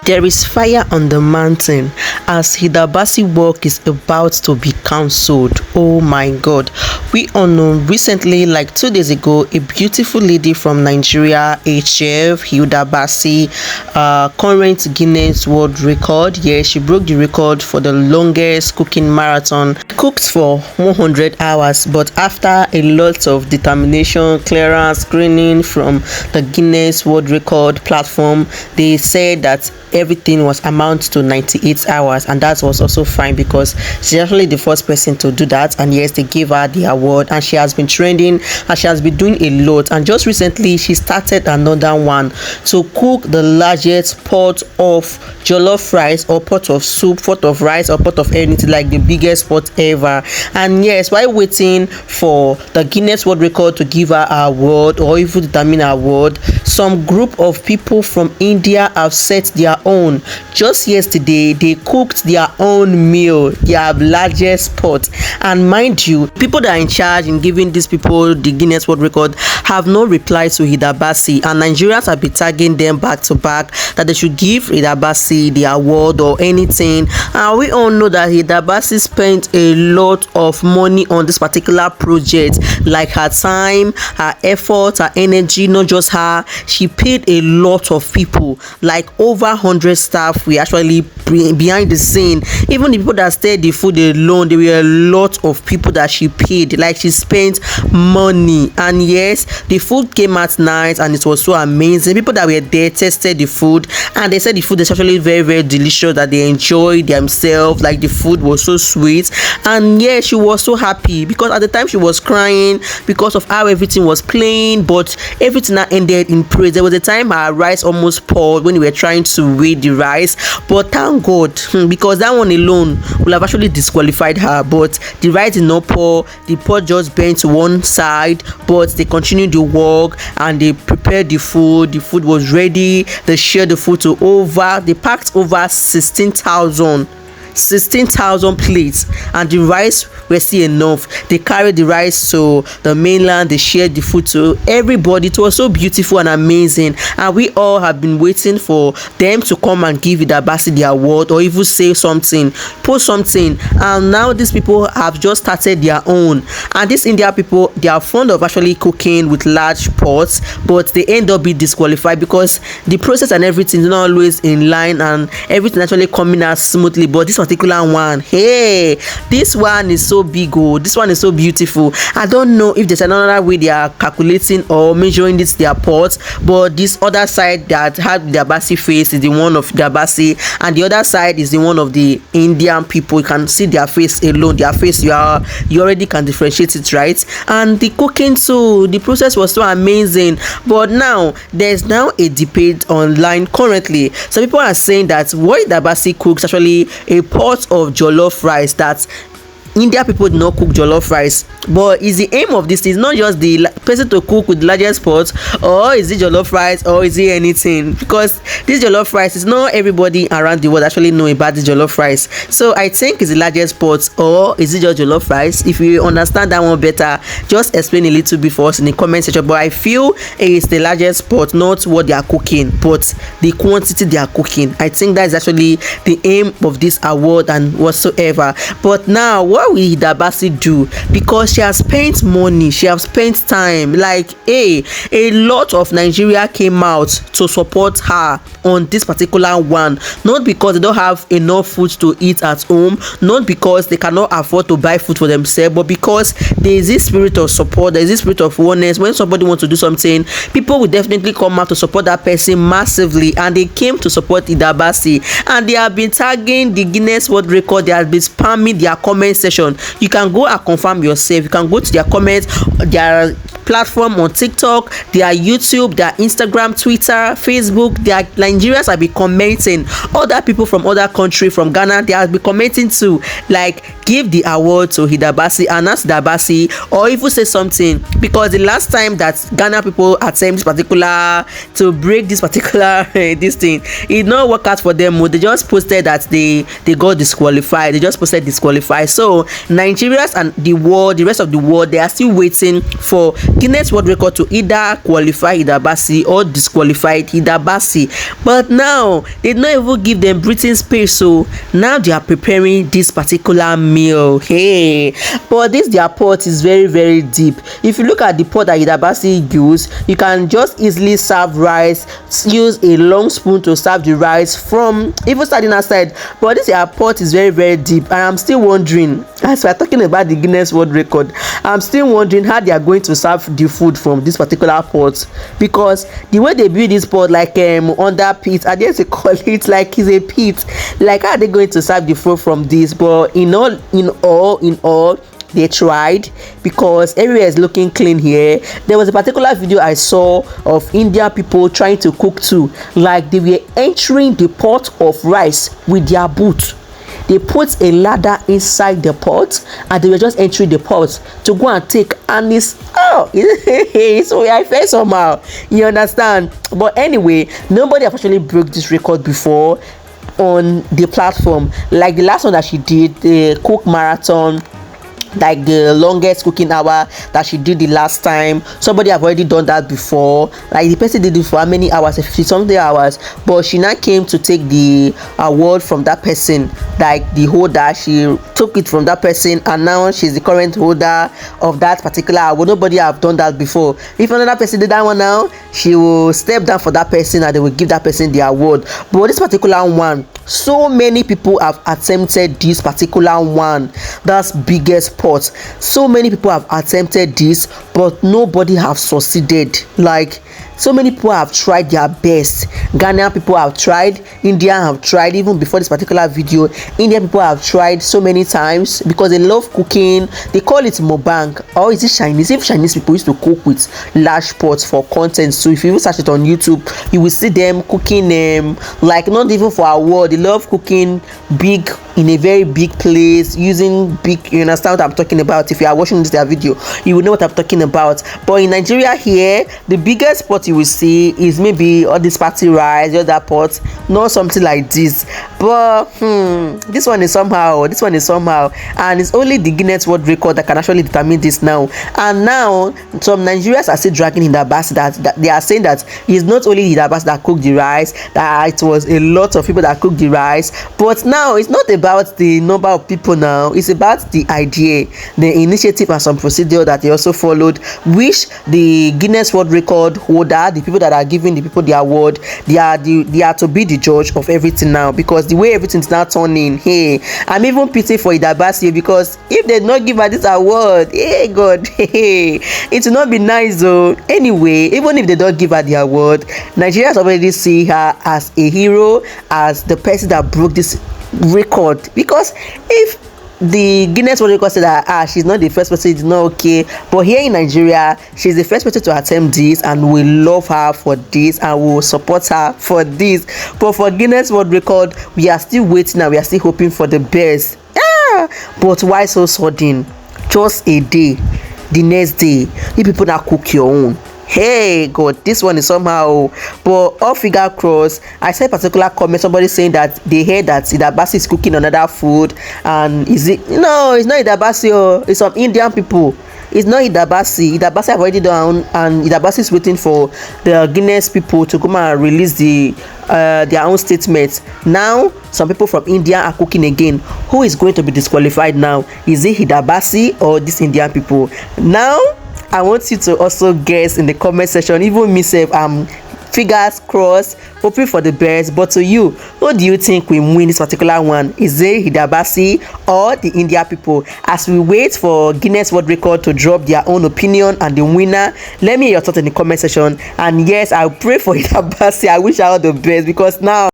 There is fire on the mountain as Hilda Baci work is about to be cancelled. Oh my god. We all know recently, like 2 days ago, a beautiful lady from Nigeria, a chef, Hilda Baci, current Guinness World Record. Yeah, she broke the record for the longest cooking marathon. Cooked for 100 hours, but after a lot of determination, clearance, screening from the Guinness World Record platform, they said that everything was amount to 98 hours, and that was also fine because she's actually the first person to do that. And yes, they gave her the award, and she has been trending and she has been doing a lot. And just recently she started another one to cook the largest pot of jollof rice or pot of soup, pot of rice or pot of anything, like the biggest pot ever. And yes, while waiting for the Guinness World Record to give her an award or even determine an award, some group of people from India have set their own. Just yesterday they cooked their own meal, their largest pot. And mind you, people that are in charge in giving these people the Guinness World Record have no reply to Hilda Baci, and Nigerians have been tagging them back to back that they should give Hilda Baci the award or anything. And we all know that Hilda Baci spent a lot of money on this particular project, like her time, her effort, her energy. Not just her, she paid a lot of people, like over 100 staff we actually behind the scene. Even the people that stayed the food alone, there were a lot of people that she paid, like she spent money. And yes, the food came at night and it was so amazing. People that were there tested the food and they said the food is actually very, very delicious, that they enjoyed themselves, like the food was so sweet. And yeah, she was so happy because at the time she was crying because of how everything was plain, but everything now ended in praise. There was a time her rice almost poured when we were trying to weigh the rice, but thank god, because that one alone would have actually disqualified her. But the rice did not pour, the pot just bent to one side, but they continued the work and they prepared the food. The food was ready. They shared the food to they packed over 16,000 plates, and the rice were still enough. They carried the rice to the mainland, they shared the food to everybody. It was so beautiful and amazing, and we all have been waiting for them to come and give Hilda Baci the award or even say something, post something. And now these people have just started their own, and these India people, they are fond of actually cooking with large pots, but they end up being disqualified because the process and everything is not always in line and everything actually coming out smoothly. But this particular one, hey, this one is so big. Oh, this one is so beautiful. I don't know if there's another way they are calculating or measuring this their pots, but this other side that had Hilda Baci face is the one of Hilda Baci, and the other side is the one of the Indian people. You can see their face alone, their face, you already can differentiate it, right? And the cooking too, the process was so amazing. But now there's now a debate online currently. Some people are saying that what Hilda Baci cooks actually a pot of jollof rice, that India people do not cook jollof rice. But is the aim of this is not just the person to cook with the largest pot, or is it jollof rice, or is it anything? Because this jollof rice is not everybody around the world actually know about this jollof rice. So I think it's the largest pot, or is it just jollof rice? If you understand that one better, just explain a little bit for us in the comment section. But I feel it is the largest pot, not what they are cooking, but the quantity they are cooking. I think that is actually the aim of this award and whatsoever. But now what will Hilda Baci do? Because she has spent money, she has spent time, like a lot of Nigeria came out to support her on this particular one, not because they don't have enough food to eat at home, not because they cannot afford to buy food for themselves, but because there is this spirit of support, there is this spirit of oneness. When somebody wants to do something, people will definitely come out to support that person massively, and they came to support Hilda Baci, and they have been tagging the Guinness World Record. They have been spamming their comment section. You can go and confirm yourself. You can go to their comments, their platform on TikTok, their YouTube, their Instagram, Twitter, Facebook. Their Nigerians have been commenting. Other people from other country, from Ghana, they have been commenting too, like give the award to Hilda Baci and ask Hilda Baci, or even say something. Because the last time that Ghana people attempt this particular to break this particular this thing, it did not work out for them. They just posted that they got disqualified. They just posted disqualified. So Nigerians and the world, the rest of the world, they are still waiting for Guinness World Record to either qualify Hilda Baci or disqualify Hilda Baci. But now they did not even give them breathing space, so now they are preparing this particular meal. Hey, but this their pot is very deep. If you look at the pot that Hilda Baci used, you can just easily serve rice, use a long spoon to serve the rice from even starting outside. But this their pot is very deep, and I'm still wondering, as we are talking about the Guinness World Record, I'm still wondering how they are going to serve the food from this particular pot, because the way they build this pot, like under pit, I guess they call it, like it's a pit, like how are they going to serve the food from this? But in all they tried, because everywhere is looking clean here. There was a particular video I saw of Indian people trying to cook too, like they were entering the pot of rice with their boot. They put a ladder inside the pot and they were just entering the pot to go and take, and it's so I felt somehow, you understand. But anyway, nobody have actually broke this record before on the platform. Like the last one that she did, the cook marathon, like the longest cooking hour that she did the last time, somebody have already done that before. Like the person did it for how many hours? 50 something hours. But she now came to take the award from that person, like the holder. She took it from that person, and now she's the current holder of that particular award. Nobody have done that before. If another person did that one now, she will step down for that person and they will give that person the award. But this particular one, so many people have attempted this particular one. That's biggest pot. So many people have attempted this, but nobody have succeeded. Like so many people have tried their best. Ghanaian people have tried, India have tried. Even before this particular video, Indian people have tried so many times because they love cooking. They call it mukbang, or is it Chinese? If Chinese people used to cook with large pots for content, so if you even search it on YouTube, you will see them cooking like not even for award. They love cooking big, in a very big place, using big, you understand what I'm talking about. If you are watching this video, you will know what I'm talking about. But in Nigeria here, the biggest pot you will see is maybe all this party rice, the other pot, not something like this. But this one is somehow, and it's only the Guinness World Record that can actually determine this now. And now some Nigerians are still dragging Hilda Baci, that they are saying that it's not only Hilda Baci that cooked the rice, that it was a lot of people that cooked the rice. But now it's not about the number of people, now it's about the idea, the initiative, and some procedure that they also followed, which the Guinness World Record holder, the people that are giving the people the award, they are to be the judge of everything now, because the way everything is now turning, hey, I'm even pity for Hilda Baci, because if they not give her this award, hey God, hey, it will not be nice though. Anyway, even if they don't give her the award, Nigerians already see her as a hero, as the person that broke this record. Because if the Guinness World Record said that she's not the first person, it's not okay, but here in Nigeria, she's the first person to attempt this, and we love her for this and we will support her for this. But for Guinness World Record, we are still waiting and we are still hoping for the best. But why so sudden? Just a day, the next day, you people now cook your own. Hey God, this one is somehow. But all figure cross, I saw a particular comment, somebody saying that they heard that Hilda Baci is cooking another food. And is it? No, it's not Hilda Baci, it's some Indian people. It's not Hilda Baci. Hilda Baci have already done, and Hilda Baci is waiting for the Guinness people to come and release their own statements. Now some people from India are cooking again. Who is going to be disqualified now? Is it Hilda Baci or these Indian people? Now I want you to also guess in the comment section. Even myself, fingers crossed, hoping for the best. But to you, who do you think will win this particular one? Is it Hilda Baci or the India people? As we wait for Guinness World Record to drop their own opinion and the winner, let me hear your thoughts in the comment section. And yes, I pray for Hilda Baci. I wish her all the best, because now